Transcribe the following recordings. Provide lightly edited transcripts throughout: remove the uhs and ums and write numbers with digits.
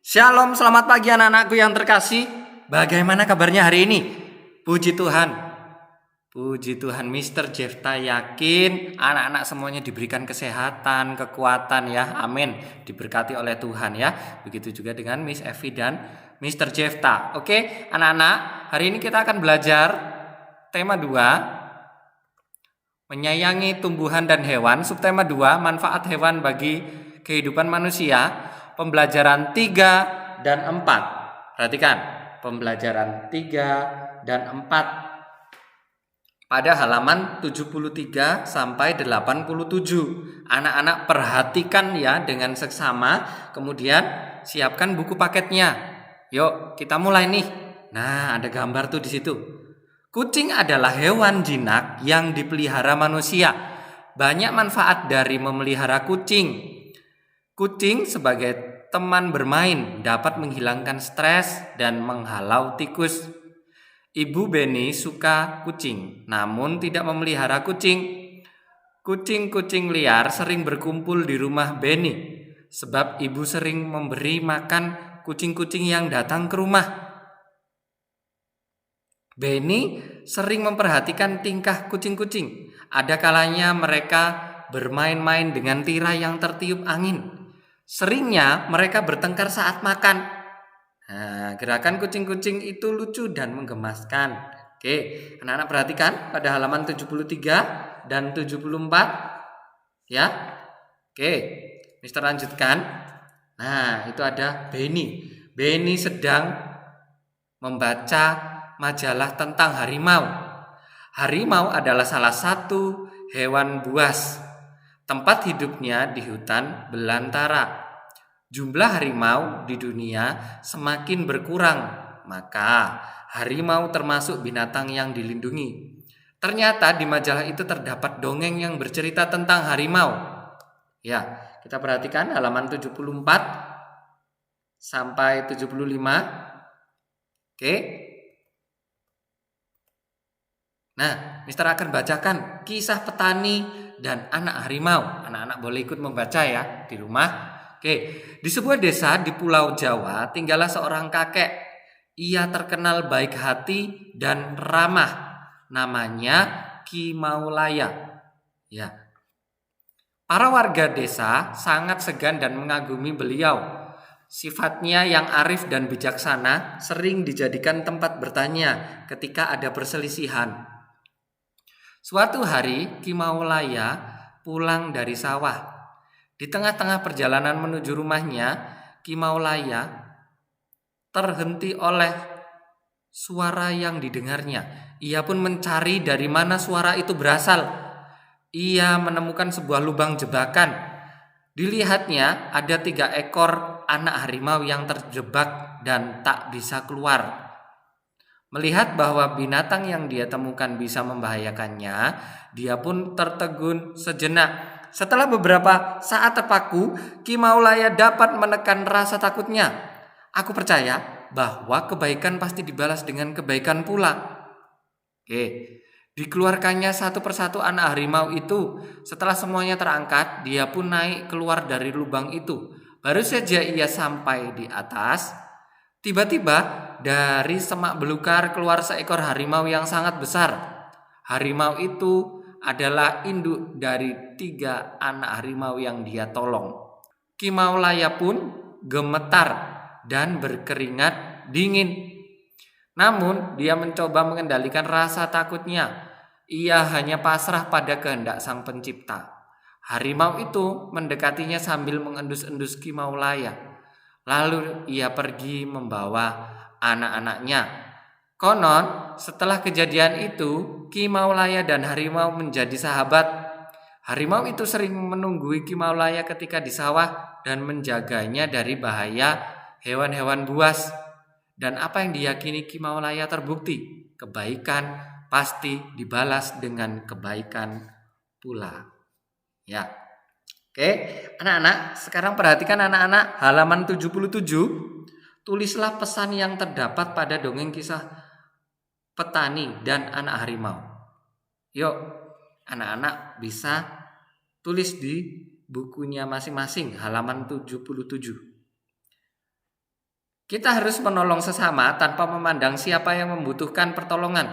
Shalom, selamat pagi anak-anakku yang terkasih. Bagaimana kabarnya hari ini? Puji Tuhan. Puji Tuhan, Mr. Jefta yakin anak-anak semuanya diberikan kesehatan, kekuatan ya. Amin. Diberkati oleh Tuhan ya. Begitu juga dengan Miss Evi dan Mr. Jefta. Oke, anak-anak, hari ini kita akan belajar tema 2, menyayangi tumbuhan dan hewan. Subtema 2, manfaat hewan bagi kehidupan manusia. Pembelajaran 3 dan 4. Perhatikan, pembelajaran 3 dan 4 pada halaman 73 sampai 87. Anak-anak perhatikan ya dengan seksama, kemudian siapkan buku paketnya. Yuk, kita mulai nih. Nah, ada gambar tuh di situ. Kucing adalah hewan jinak yang dipelihara manusia. Banyak manfaat dari memelihara kucing. Kucing sebagai teman bermain dapat menghilangkan stres dan menghalau tikus. Ibu Benny suka kucing, namun tidak memelihara kucing. Kucing-kucing liar sering berkumpul di rumah Benny, sebab ibu sering memberi makan kucing-kucing yang datang ke rumah. Benny sering memperhatikan tingkah kucing-kucing. Ada kalanya mereka bermain-main dengan tirai yang tertiup angin. Seringnya mereka bertengkar saat makan. Nah, gerakan kucing-kucing itu lucu dan menggemaskan. Oke, anak-anak perhatikan pada halaman 73 dan 74 ya. Oke, Mister lanjutkan. Nah, itu ada Benny. Benny sedang membaca majalah tentang harimau. Harimau adalah salah satu hewan buas. Tempat hidupnya di hutan belantara. Jumlah harimau di dunia semakin berkurang, maka harimau termasuk binatang yang dilindungi. Ternyata di majalah itu terdapat dongeng yang bercerita tentang harimau. Ya, kita perhatikan halaman 74 sampai 75. Oke. Nah, Mister akan bacakan kisah petani dan anak harimau. Anak-anak boleh ikut membaca ya di rumah. Oke, di sebuah desa di Pulau Jawa tinggallah seorang kakek. Ia terkenal baik hati dan ramah. Namanya Ki Maulaya. Ya. Para warga desa sangat segan dan mengagumi beliau. Sifatnya yang arif dan bijaksana sering dijadikan tempat bertanya ketika ada perselisihan. Suatu hari Ki Maulaya pulang dari sawah. Di tengah-tengah perjalanan menuju rumahnya, Ki Maulaya terhenti oleh suara yang didengarnya. Ia pun mencari dari mana suara itu berasal. Ia menemukan sebuah lubang jebakan. Dilihatnya ada 3 ekor anak harimau yang terjebak dan tak bisa keluar. Melihat bahwa binatang yang dia temukan bisa membahayakannya, dia pun tertegun sejenak. Setelah beberapa saat terpaku, Ki Maulaya dapat menekan rasa takutnya. Aku percaya bahwa kebaikan pasti dibalas dengan kebaikan pula. Oke, dikeluarkannya satu persatu anak harimau itu. Setelah semuanya terangkat, dia pun naik keluar dari lubang itu. Baru saja ia sampai di atas, tiba-tiba dari semak belukar keluar seekor harimau yang sangat besar. Harimau itu adalah induk dari 3 anak harimau yang dia tolong. Ki Maulaya pun gemetar dan berkeringat dingin. Namun dia mencoba mengendalikan rasa takutnya. Ia hanya pasrah pada kehendak Sang Pencipta. Harimau itu mendekatinya sambil mengendus-endus Ki Maulaya. Lalu ia pergi membawa anak-anaknya. Konon setelah kejadian itu Ki Maulaya dan harimau menjadi sahabat. Harimau itu sering menunggui Ki Maulaya ketika di sawah dan menjaganya dari bahaya hewan-hewan buas. Dan apa yang diyakini Ki Maulaya terbukti, kebaikan pasti dibalas dengan kebaikan pula. Ya. Oke, anak-anak, sekarang perhatikan anak-anak halaman 77. Tulislah pesan yang terdapat pada dongeng kisah petani dan anak harimau. Yuk, anak-anak bisa tulis di bukunya masing-masing halaman 77. Kita harus menolong sesama tanpa memandang siapa yang membutuhkan pertolongan.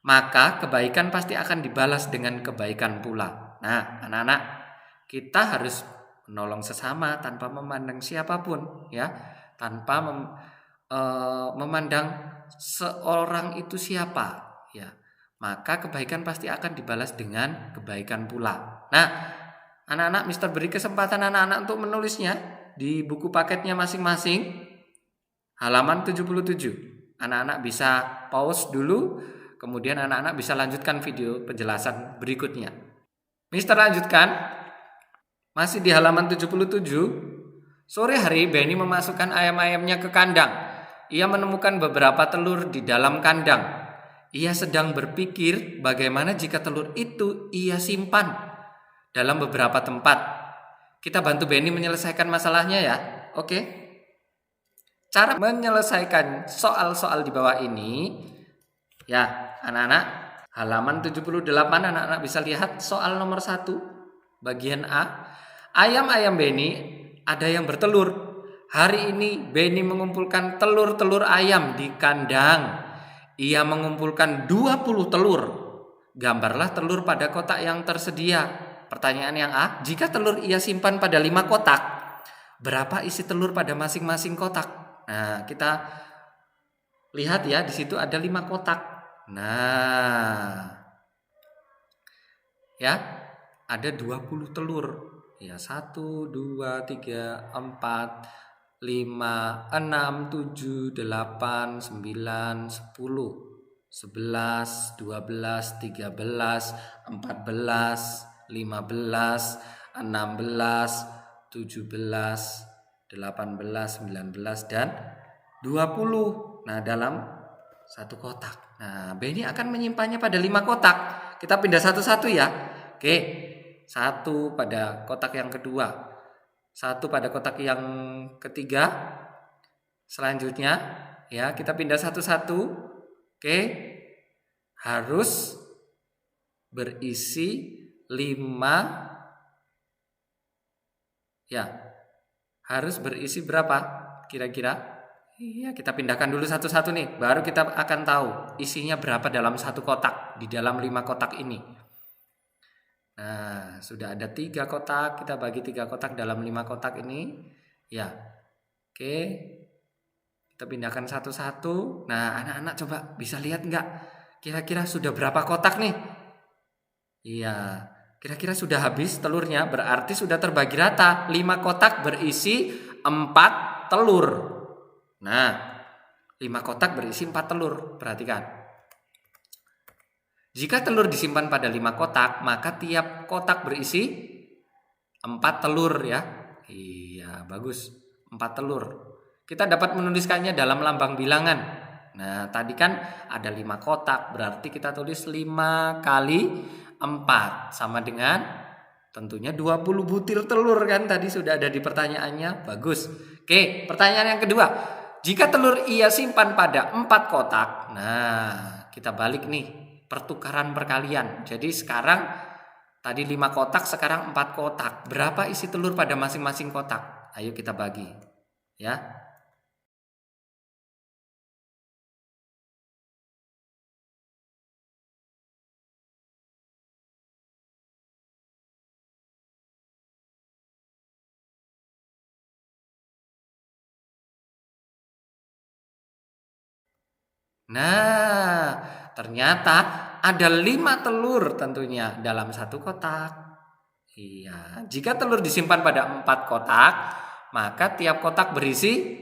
Maka kebaikan pasti akan dibalas dengan kebaikan pula. Nah, anak-anak, kita harus menolong sesama tanpa memandang siapapun, ya, tanpa memandang seorang itu siapa, ya. Maka kebaikan pasti akan dibalas dengan kebaikan pula. Nah, anak-anak, Mister beri kesempatan anak-anak untuk menulisnya di buku paketnya masing-masing. Halaman 77. Anak-anak bisa pause dulu, kemudian anak-anak bisa lanjutkan video penjelasan berikutnya. Mister lanjutkan. Masih di halaman 77. Sore hari Benny memasukkan ayam-ayamnya ke kandang. Ia menemukan beberapa telur di dalam kandang. Ia sedang berpikir bagaimana jika telur itu ia simpan dalam beberapa tempat. Kita bantu Benny menyelesaikan masalahnya ya. Oke. Cara menyelesaikan soal-soal di bawah ini, ya anak-anak, halaman 78 anak-anak bisa lihat soal nomor 1, bagian A. Ayam-ayam Benny ada yang bertelur. Hari ini Benny mengumpulkan telur-telur ayam di kandang. Ia mengumpulkan 20 telur. Gambarlah telur pada kotak yang tersedia. Pertanyaan yang A, jika telur ia simpan pada 5 kotak, berapa isi telur pada masing-masing kotak? Nah, kita lihat ya, di situ ada 5 kotak. Nah, ya, ada 20 telur. Ya, 1, 2, 3, 4, 5, 6, 7, 8, 9, 10, 11, 12, 13, 14, 15, 16, 17, 18, 19, dan 20. Nah, dalam satu kotak. Nah, Benny akan menyimpannya pada 5 kotak. Kita pindah satu-satu ya. Oke, 1 pada kotak yang kedua, 1 pada kotak yang ketiga. Selanjutnya, ya kita pindah satu-satu. Oke, harus berisi 5. Ya, harus berisi berapa kira-kira? Iya, kita pindahkan dulu satu-satu nih. Baru kita akan tahu isinya berapa dalam satu kotak, di dalam 5 kotak ini. Nah, sudah ada 3 kotak. Kita bagi 3 kotak dalam 5 kotak ini. Ya, oke. Kita pindahkan satu-satu. Nah, anak-anak coba bisa lihat nggak? Kira-kira sudah berapa kotak nih? Iya, kira-kira sudah habis telurnya, berarti sudah terbagi rata. 5 kotak berisi 4 telur. Nah, 5 kotak berisi 4 telur. Perhatikan. Jika telur disimpan pada 5 kotak, maka tiap kotak berisi 4 telur ya. Iya, bagus. 4 telur. Kita dapat menuliskannya dalam lambang bilangan. Nah, tadi kan ada 5 kotak, berarti kita tulis 5 kali 4 sama dengan tentunya 20 butir telur kan, tadi sudah ada di pertanyaannya. Bagus. Oke, pertanyaan yang kedua. Jika telur ia simpan pada 4 kotak. Nah, kita balik nih, pertukaran perkalian. Jadi sekarang tadi 5 kotak, sekarang 4 kotak. Berapa isi telur pada masing-masing kotak? Ayo kita bagi. Ya. Nah, ternyata ada 5 telur tentunya dalam satu kotak. Iya, jika telur disimpan pada 4 kotak, maka tiap kotak berisi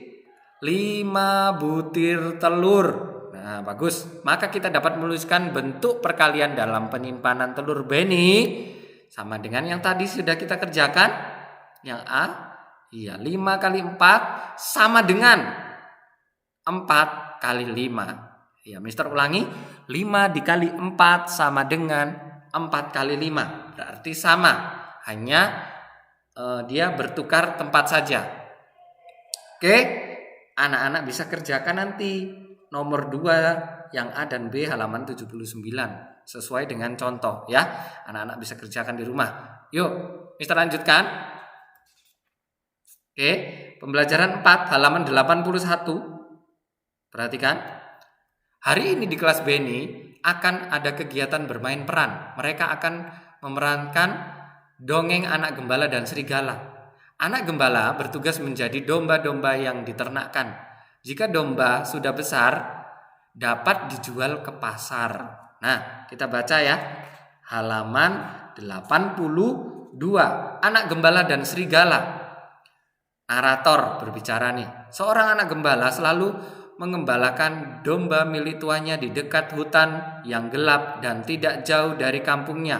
5 butir telur. Nah, bagus. Maka kita dapat menuliskan bentuk perkalian dalam penyimpanan telur Benny sama dengan yang tadi sudah kita kerjakan. Yang A, iya, 5 kali 4 sama dengan 4 kali 5. Ya, Mister ulangi, 5 dikali 4 sama dengan 4 kali 5. Berarti sama, hanya dia bertukar tempat saja. Oke, anak-anak bisa kerjakan nanti nomor 2 yang A dan B halaman 79 sesuai dengan contoh ya. Anak-anak bisa kerjakan di rumah. Yuk, Mister lanjutkan. Oke, pembelajaran 4 halaman 81. Perhatikan. Hari ini di kelas Beni akan ada kegiatan bermain peran. Mereka akan memerankan dongeng anak gembala dan serigala. Anak gembala bertugas menjadi domba-domba yang diternakkan. Jika domba sudah besar, dapat dijual ke pasar. Nah, kita baca ya. Halaman 82. Anak gembala dan serigala. Narator berbicara nih. Seorang anak gembala selalu mengembalakan domba milik tuannya di dekat hutan yang gelap dan tidak jauh dari kampungnya.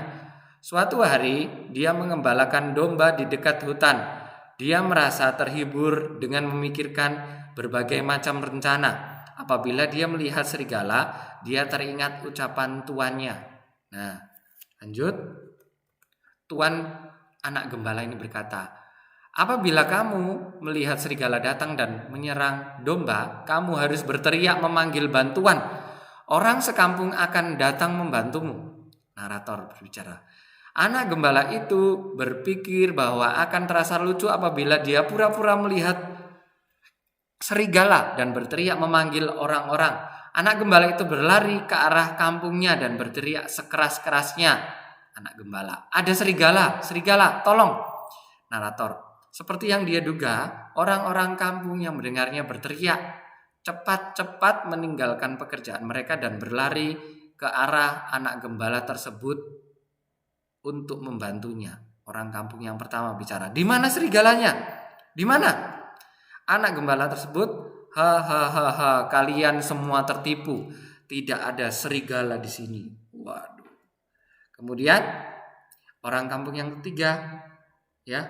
Suatu hari, dia mengembalakan domba di dekat hutan. Dia merasa terhibur dengan memikirkan berbagai macam rencana. Apabila dia melihat serigala, dia teringat ucapan tuannya. Nah, lanjut. Tuan anak gembala ini berkata, apabila kamu melihat serigala datang dan menyerang domba, kamu harus berteriak memanggil bantuan. Orang sekampung akan datang membantumu. Narator berbicara. Anak gembala itu berpikir bahwa akan terasa lucu apabila dia pura-pura melihat serigala dan berteriak memanggil orang-orang. Anak gembala itu berlari ke arah kampungnya dan berteriak sekeras-kerasnya. Anak gembala, ada serigala, serigala, tolong. Narator, seperti yang dia duga, orang-orang kampung yang mendengarnya berteriak cepat-cepat meninggalkan pekerjaan mereka dan berlari ke arah anak gembala tersebut untuk membantunya. Orang kampung yang pertama bicara, di mana serigalanya? Di mana? Anak gembala tersebut, hahaha, kalian semua tertipu. Tidak ada serigala di sini. Waduh. Kemudian orang kampung yang ketiga, ya,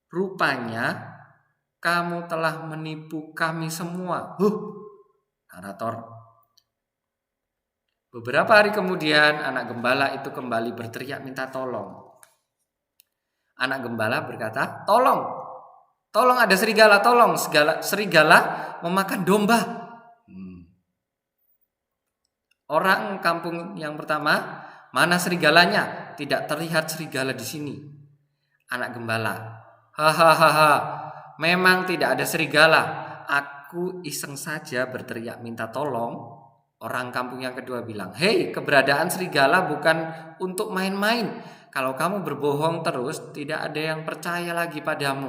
rupanya kamu telah menipu kami semua. Narator. Beberapa hari kemudian anak gembala itu kembali berteriak minta tolong. Anak gembala berkata, tolong ada serigala, tolong. Serigala memakan domba. Orang kampung yang pertama, mana serigalanya? Tidak terlihat serigala di sini. Anak gembala, hahaha, memang tidak ada serigala. Aku iseng saja berteriak minta tolong. Orang kampung yang kedua bilang, hei, keberadaan serigala bukan untuk main-main. Kalau kamu berbohong terus, tidak ada yang percaya lagi padamu.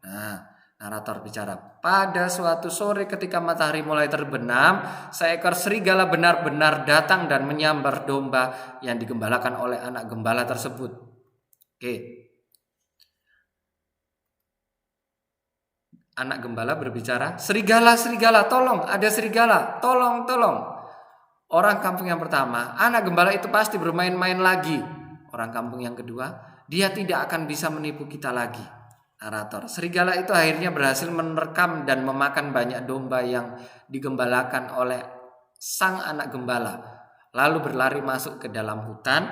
Nah, narator bicara, pada suatu sore ketika matahari mulai terbenam, seekor serigala benar-benar datang dan menyambar domba yang digembalakan oleh anak gembala tersebut. Oke. Anak gembala berbicara, serigala, tolong, ada serigala, tolong. Orang kampung yang pertama, anak gembala itu pasti bermain-main lagi. Orang kampung yang kedua, dia tidak akan bisa menipu kita lagi. Narator, serigala itu akhirnya berhasil menerkam dan memakan banyak domba yang digembalakan oleh sang anak gembala. Lalu berlari masuk ke dalam hutan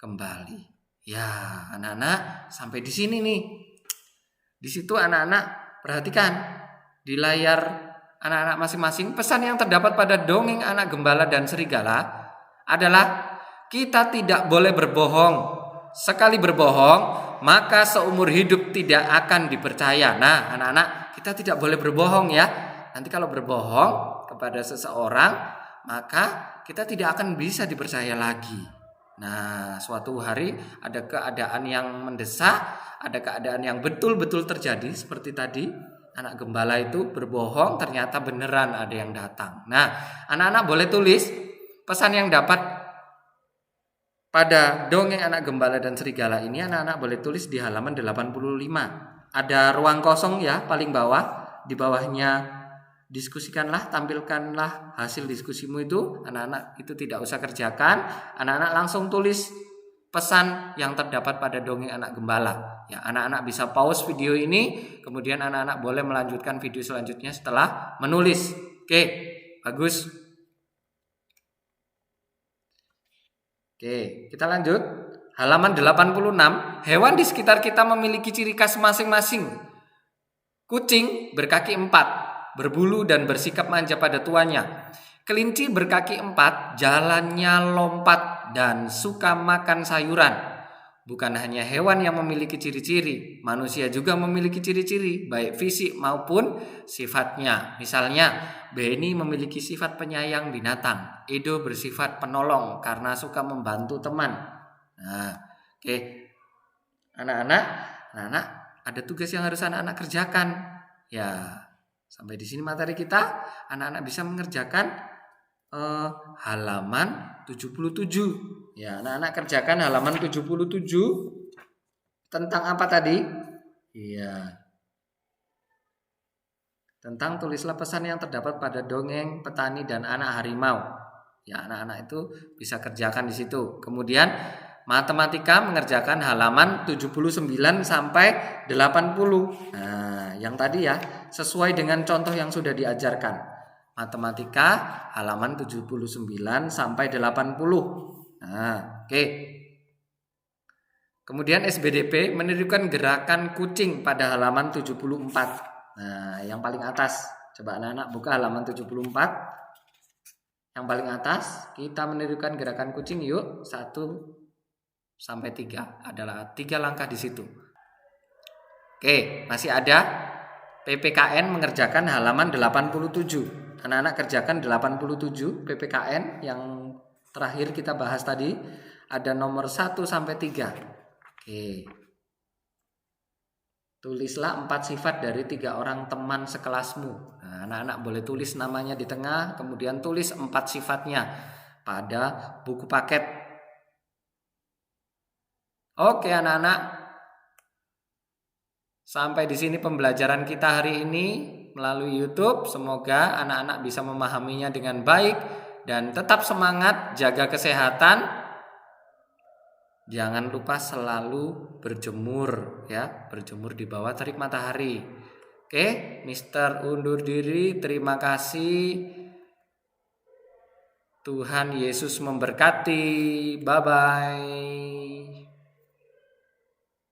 kembali. Ya, anak-anak, sampai di sini nih. Di situ anak-anak perhatikan di layar anak-anak masing-masing, pesan yang terdapat pada dongeng anak gembala dan serigala adalah kita tidak boleh berbohong. Sekali berbohong, maka seumur hidup tidak akan dipercaya. Nah, anak-anak, kita tidak boleh berbohong ya. Nanti kalau berbohong kepada seseorang, maka kita tidak akan bisa dipercaya lagi. Nah, suatu hari ada keadaan yang mendesak, ada keadaan yang betul-betul terjadi seperti tadi. Anak gembala itu berbohong, ternyata beneran ada yang datang. Nah, anak-anak boleh tulis pesan yang dapat pada dongeng anak gembala dan serigala ini. Anak-anak boleh tulis di halaman 85. Ada ruang kosong ya, paling bawah. Di bawahnya diskusikanlah, tampilkanlah hasil diskusimu itu. Anak-anak itu tidak usah kerjakan. Anak-anak langsung tulis pesan yang terdapat pada dongeng anak gembala. Ya, anak-anak bisa pause video ini, kemudian anak-anak boleh melanjutkan video selanjutnya setelah menulis. Oke, bagus. Oke, kita lanjut. Halaman 86, hewan di sekitar kita memiliki ciri khas masing-masing. Kucing berkaki 4, berbulu dan bersikap manja pada tuannya. Kelinci berkaki 4, jalannya lompat dan suka makan sayuran. Bukan hanya hewan yang memiliki ciri-ciri, manusia juga memiliki ciri-ciri, baik fisik maupun sifatnya. Misalnya, Beni memiliki sifat penyayang binatang, Edo bersifat penolong karena suka membantu teman. Nah, oke. Anak-anak ada tugas yang harus anak-anak kerjakan. Ya, sampai di sini materi kita. Anak-anak bisa mengerjakan halaman 77. Ya, anak-anak kerjakan halaman 77 tentang apa tadi? Iya. Tentang tulislah pesan yang terdapat pada dongeng petani dan anak harimau. Ya, anak-anak itu bisa kerjakan di situ. Kemudian matematika mengerjakan halaman 79 sampai 80. Nah, yang tadi ya, sesuai dengan contoh yang sudah diajarkan. Matematika halaman 79 sampai 80. Nah, oke. Kemudian SBDP menirukan gerakan kucing pada halaman 74. Nah, yang paling atas. Coba anak-anak buka halaman 74. Yang paling atas, kita menirukan gerakan kucing yuk. 1 sampai 3. Adalah 3 langkah di situ. Oke, masih ada PPKN mengerjakan halaman 87. Anak-anak kerjakan 87 PPKN yang terakhir kita bahas tadi. Ada nomor 1 sampai 3. Oke. Tulislah 4 sifat dari 3 orang teman sekelasmu. Nah, anak-anak boleh tulis namanya di tengah, kemudian tulis 4 sifatnya pada buku paket. Oke anak-anak. Sampai di sini pembelajaran kita hari ini melalui YouTube. Semoga anak-anak bisa memahaminya dengan baik dan tetap semangat, jaga kesehatan. Jangan lupa selalu berjemur ya, berjemur di bawah terik matahari. Oke, Mister undur diri. Terima kasih. Tuhan Yesus memberkati. Bye bye.